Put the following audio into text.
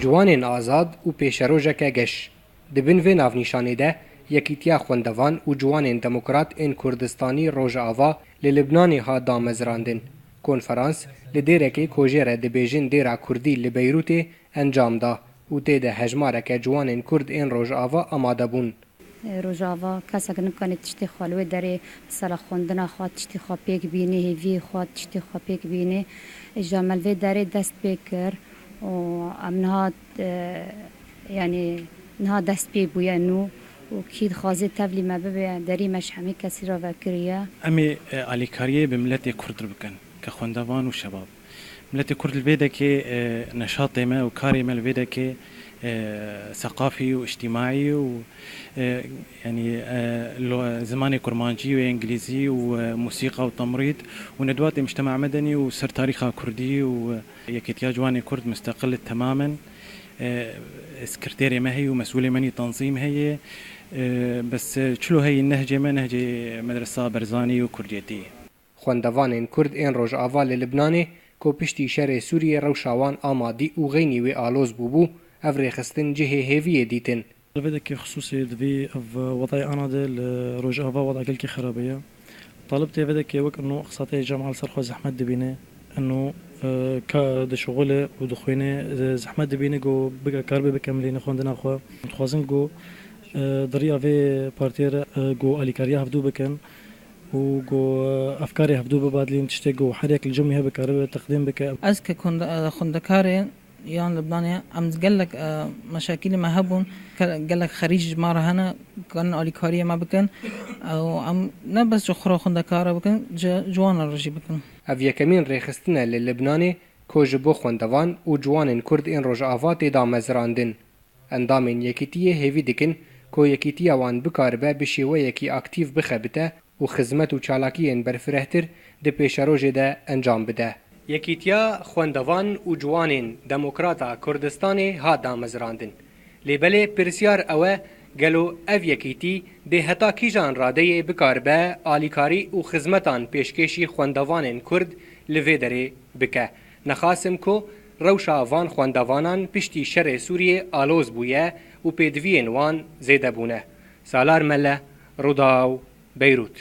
جوانên azad û pêşerojeke geş. Di bin vê navnîşanê de Yekîtiya Xwendevan û Ciwanên Demokrat ên Kurdistanî Rojava li Libnanê hat damezrandin. Konferans li dêrekê ku jê re dibêjin Dêra Kurdî li Beyrûtê encam da û tê de hejmareke ciwanên Kurd ên Rojava amade bûn. Rojava kesek nikane tiştê xwe li wê derê sera xwendina xwe tiştê xwe pêk bînê, hêviyê xwe tiştê xwe pêk bînê. Ji me li vê derê dest pê kir û em niha dest pê bûye nû û kî dixwaze tevlî me bibe derî me ji hemî kesî re vekiriye. Em ê alîkariyê bi miletê Kurd bikin ke xwendevan û şebab. Miletê Kurd li vê dekê neşatê me û karê me li vê dekê ثقافي واجتماعي و يعني زماني كرمانجي وانجليزي وموسيقى وتمريض وندوات مجتمع مدني وسر تاريخها كردي ويكيتيا جواني كرد مستقل تماما سكرتيري ما هي ومسؤولة مني تنظيم هي بس شلو هي النهجة ما نهجة مدرسة برزاني وكرديتي خوندوانên Kurd ên Rojava li Libnanê ku piştî şerê Sûriyê rewşa wan amadî û xeynî wê aloz bûbû ev rêxistin cihê hêviyê dîtin. الفيدك خصوصي دبي في وضعي أنا دل روجافا وضع كلكي خرابية طلبت فيدك وك إنه خصاتي جامعة سرخو زحمة دبينه إنه كد شغله ودخوينه زحمة دبينه جو بقى كاربي بكملين خوندنا خو متخوازن جو دريا في بارتير جو أليكاريا هفدو بكن وجو أفكاري هفدو ببادلين تشتي جو حريك الجمعية بكاربي تقديم بك أزكى خندكاري يعني لبنانيا أمس قال لك مشاكل ما هبون قال لك خريج مرة هنا كان أليكارية ما بكن أو أم نبس جخرا خندكارة بكن جوان الرجي بكن. أفيا كمين ريخستنا للبناني كوجبو خوندوان و جوانين كرد إن رجعافا تيدا مزراندن. اندامين يكيتية هيفي دكن كو يكيتية وان بكاربه بشيوه يكي اكتيف بخبته و خزمت و چالاكيين برفرهتر دي پیشروج ده انجام بده. یکیتیا خوندوان و جوانین دموکراتا کردستانی ها دامزراندن. لیبله پرسیار اوه گلو او یکیتی ده هتا کیجان راده بکاربه آلیکاری و خزمتان پیشکشی خوندوانین کرد لوی داره بکه. نخاسم که روشا وان خوندوانان پشتی شر سوریه آلوز بویه و پیدوین وان زیده بونه. سالار مله روداو بیروت.